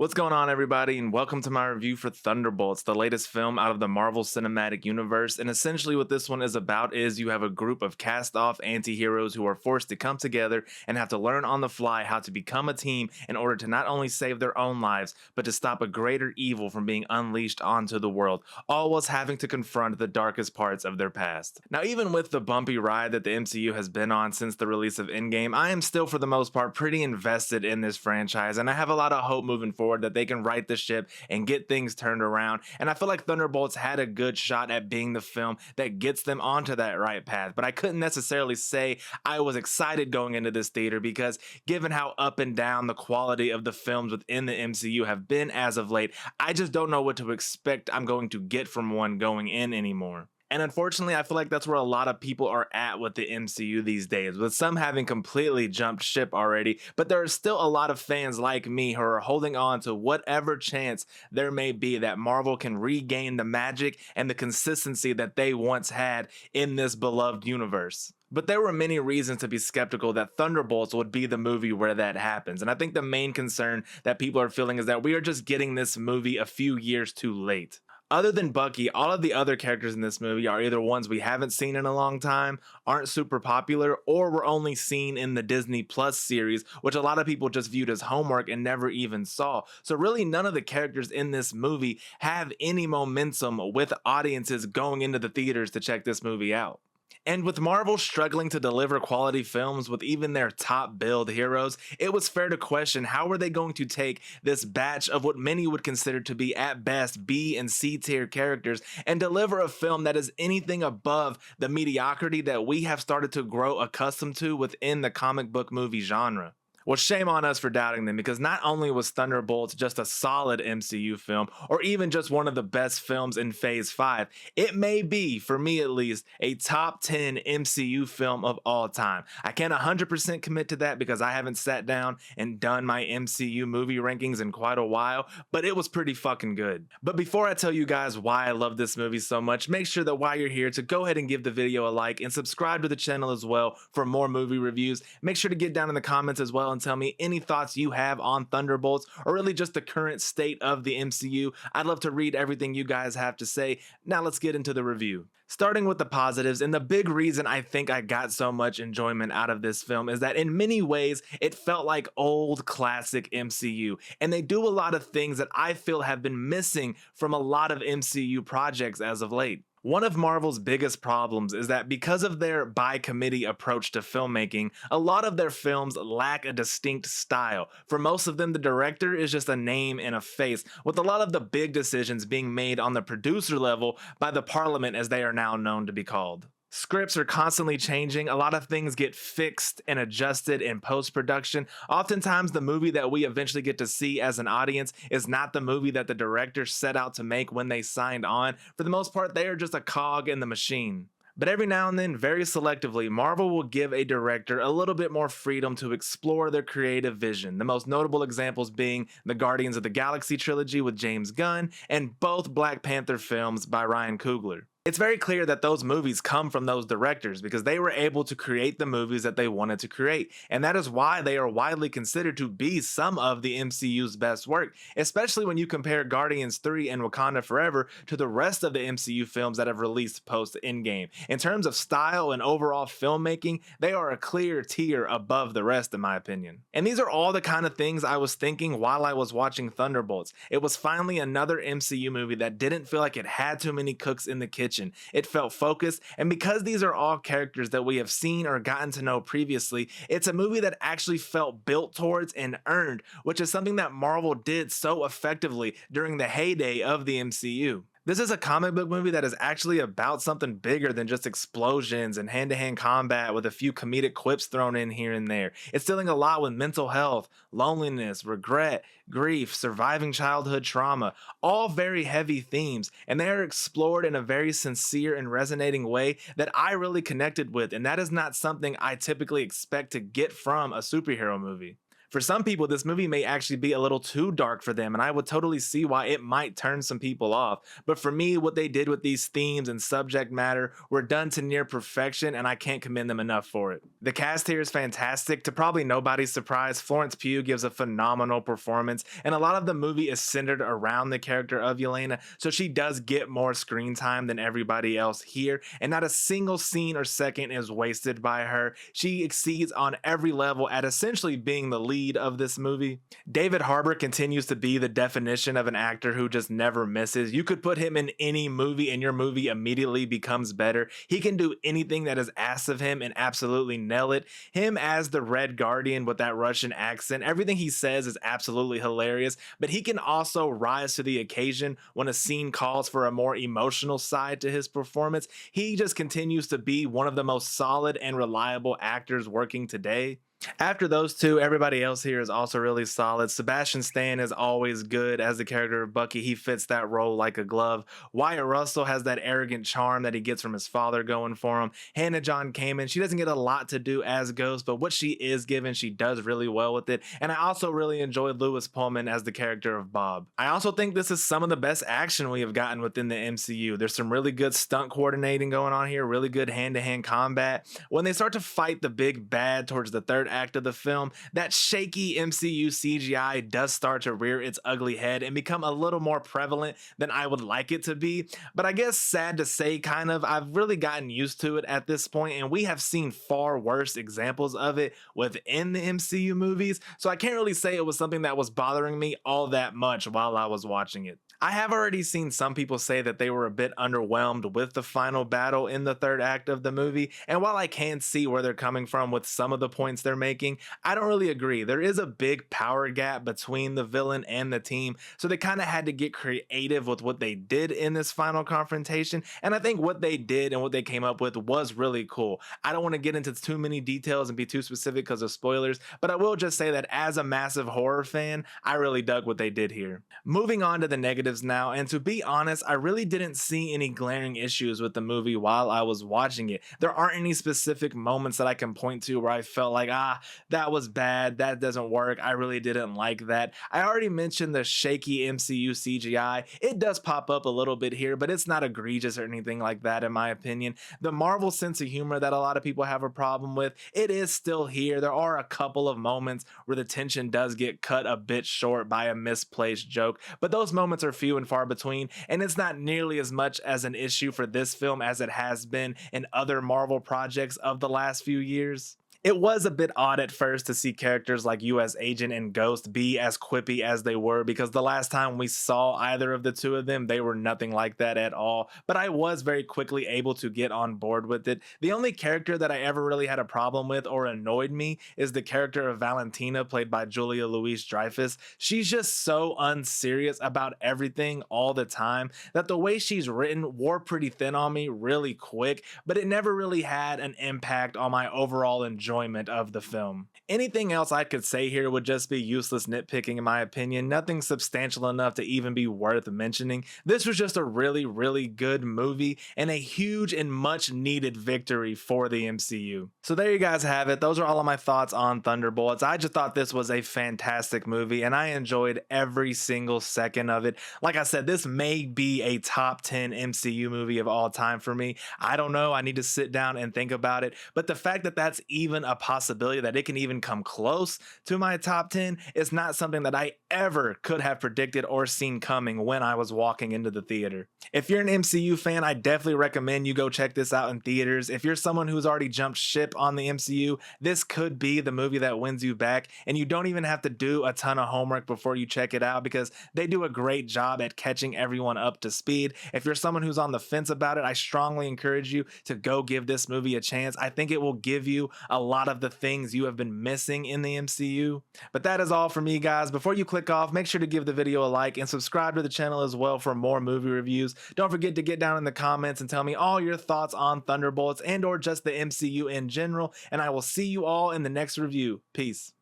What's going on, everybody, and welcome to my review for Thunderbolts, the latest film out of the Marvel Cinematic Universe. And essentially what this one is about is you have a group of cast-off anti-heroes who are forced to come together and have to learn on the fly how to become a team in order to not only save their own lives, but to stop a greater evil from being unleashed onto the world, all whilst having to confront the darkest parts of their past. Now, even with the bumpy ride that the MCU has been on since the release of Endgame, I am still, for the most part, pretty invested in this franchise, and I have a lot of hope moving forward that they can right the ship and get things turned around. And I feel like Thunderbolts had a good shot at being the film that gets them onto that right path. But I couldn't necessarily say I was excited going into this theater because given how up and down the quality of the films within the MCU have been as of late, I just don't know what to expect I'm going to get from one going in anymore. And unfortunately, I feel like that's where a lot of people are at with the MCU these days, with some having completely jumped ship already, but there are still a lot of fans like me who are holding on to whatever chance there may be that Marvel can regain the magic and the consistency that they once had in this beloved universe. But there were many reasons to be skeptical that Thunderbolts would be the movie where that happens. And I think the main concern that people are feeling is that we are just getting this movie a few years too late. Other than Bucky, all of the other characters in this movie are either ones we haven't seen in a long time, aren't super popular, or were only seen in the Disney Plus series, which a lot of people just viewed as homework and never even saw. So really none of the characters in this movie have any momentum with audiences going into the theaters to check this movie out. And with Marvel struggling to deliver quality films with even their top billed heroes, it was fair to question how were they going to take this batch of what many would consider to be at best B and C tier characters and deliver a film that is anything above the mediocrity that we have started to grow accustomed to within the comic book movie genre. Well, shame on us for doubting them, because not only was Thunderbolts just a solid MCU film, or even just one of the best films in Phase 5, it may be, for me at least, a top 10 MCU film of all time. I can't 100% commit to that because I haven't sat down and done my MCU movie rankings in quite a while, but it was pretty fucking good. But before I tell you guys why I love this movie so much, make sure that while you're here to go ahead and give the video a like and subscribe to the channel as well for more movie reviews. Make sure to get down in the comments as well and tell me any thoughts you have on Thunderbolts or really just the current state of the MCU. I'd love to read everything you guys have to say. Now let's get into the review. Starting with the positives, and the big reason I think I got so much enjoyment out of this film is that in many ways it felt like old classic MCU, and they do a lot of things that I feel have been missing from a lot of MCU projects as of late. One of Marvel's biggest problems is that because of their by-committee approach to filmmaking, a lot of their films lack a distinct style. For most of them, the director is just a name and a face, with a lot of the big decisions being made on the producer level by the Parliament, as they are now known to be called. Scripts are constantly changing, a lot of things get fixed and adjusted in post-production. Oftentimes the movie that we eventually get to see as an audience is not the movie that the director set out to make when they signed on. For the most part, they are just a cog in the machine. But every now and then, very selectively, Marvel will give a director a little bit more freedom to explore their creative vision. The most notable examples being the Guardians of the Galaxy trilogy with James Gunn and both Black Panther films by Ryan Coogler. It's very clear that those movies come from those directors because they were able to create the movies that they wanted to create, and that is why they are widely considered to be some of the MCU's best work, especially when you compare Guardians 3 and Wakanda Forever to the rest of the MCU films that have released post-Endgame. In terms of style and overall filmmaking, they are a clear tier above the rest in my opinion. And these are all the kind of things I was thinking while I was watching Thunderbolts. It was finally another MCU movie that didn't feel like it had too many cooks in the kitchen. It felt focused, and because these are all characters that we have seen or gotten to know previously, it's a movie that actually felt built towards and earned, which is something that Marvel did so effectively during the heyday of the MCU. This is a comic book movie that is actually about something bigger than just explosions and hand-to-hand combat with a few comedic quips thrown in here and there. It's dealing a lot with mental health, loneliness, regret, grief, surviving childhood trauma, all very heavy themes, and they are explored in a very sincere and resonating way that I really connected with, and that is not something I typically expect to get from a superhero movie. For some people, this movie may actually be a little too dark for them, and I would totally see why it might turn some people off. But for me, what they did with these themes and subject matter were done to near perfection, and I can't commend them enough for it. The cast here is fantastic. To probably nobody's surprise, Florence Pugh gives a phenomenal performance, and a lot of the movie is centered around the character of Yelena, so she does get more screen time than everybody else here, and not a single scene or second is wasted by her. She exceeds on every level at essentially being the lead of this movie. David Harbour continues to be the definition of an actor who just never misses. You could put him in any movie and your movie immediately becomes better. He can do anything that is asked of him and absolutely nail it. Him as the Red Guardian with that Russian accent, everything he says is absolutely hilarious, but he can also rise to the occasion when a scene calls for a more emotional side to his performance. He just continues to be one of the most solid and reliable actors working today. After those two, everybody else here is also really solid. Sebastian Stan is always good as the character of Bucky. He fits that role like a glove. Wyatt Russell has that arrogant charm that he gets from his father going for him. Hannah John Kamen, she doesn't get a lot to do as Ghost, but what she is given, she does really well with it. And I also really enjoyed Lewis Pullman as the character of Bob. I also think this is some of the best action we have gotten within the MCU. There's some really good stunt coordinating going on here, really good hand-to-hand combat. When they start to fight the big bad towards the third act of the film, that shaky MCU CGI does start to rear its ugly head and become a little more prevalent than I would like it to be. But I guess sad to say, kind of, I've really gotten used to it at this point, and we have seen far worse examples of it within the MCU movies, so I can't really say it was something that was bothering me all that much while I was watching it. I have already seen some people say that they were a bit underwhelmed with the final battle in the third act of the movie, and while I can see where they're coming from with some of the points they're making, I don't really agree. There is a big power gap between the villain and the team, so they kind of had to get creative with what they did in this final confrontation, and I think what they did and what they came up with was really cool. I don't want to get into too many details and be too specific because of spoilers, but I will just say that as a massive horror fan, I really dug what they did here. Moving on to the negatives now, and to be honest, I really didn't see any glaring issues with the movie while I was watching it. There aren't any specific moments that I can point to where I felt like, that was bad, that doesn't work, I really didn't like that. I already mentioned the shaky MCU CGI. It does pop up a little bit here, but it's not egregious or anything like that in my opinion. The Marvel sense of humor that a lot of people have a problem with, it is still here. There are a couple of moments where the tension does get cut a bit short by a misplaced joke, but those moments are few and far between, and it's not nearly as much as an issue for this film as it has been in other Marvel projects of the last few years. It was a bit odd at first to see characters like US Agent and Ghost be as quippy as they were, because the last time we saw either of the two of them, they were nothing like that at all, but I was very quickly able to get on board with it. The only character that I ever really had a problem with or annoyed me is the character of Valentina, played by Julia Louis-Dreyfus. She's just so unserious about everything all the time that the way she's written wore pretty thin on me really quick, but it never really had an impact on my overall enjoyment of the film. Anything else I could say here would just be useless nitpicking in my opinion, nothing substantial enough to even be worth mentioning. This was just a really, really good movie and a huge and much needed victory for the MCU. So there you guys have it. Those are all of my thoughts on Thunderbolts. I just thought this was a fantastic movie and I enjoyed every single second of it. Like I said, this may be a top 10 MCU movie of all time for me. I don't know. I need to sit down and think about it. But the fact that that's even a possibility, that it can even come close to my top 10, is not something that I ever could have predicted or seen coming when I was walking into the theater. If you're an MCU fan, I definitely recommend you go check this out in theaters. If you're someone who's already jumped ship on the MCU, this could be the movie that wins you back, and you don't even have to do a ton of homework before you check it out because they do a great job at catching everyone up to speed. If you're someone who's on the fence about it, I strongly encourage you to go give this movie a chance. I think it will give you a lot of the things you have been missing in the MCU. But that is all for me, guys. Before you click off, make sure to give the video a like and subscribe to the channel as well for more movie reviews. Don't forget to get down in the comments and tell me all your thoughts on Thunderbolts and or just the MCU in general, and I will see you all in the next review. Peace.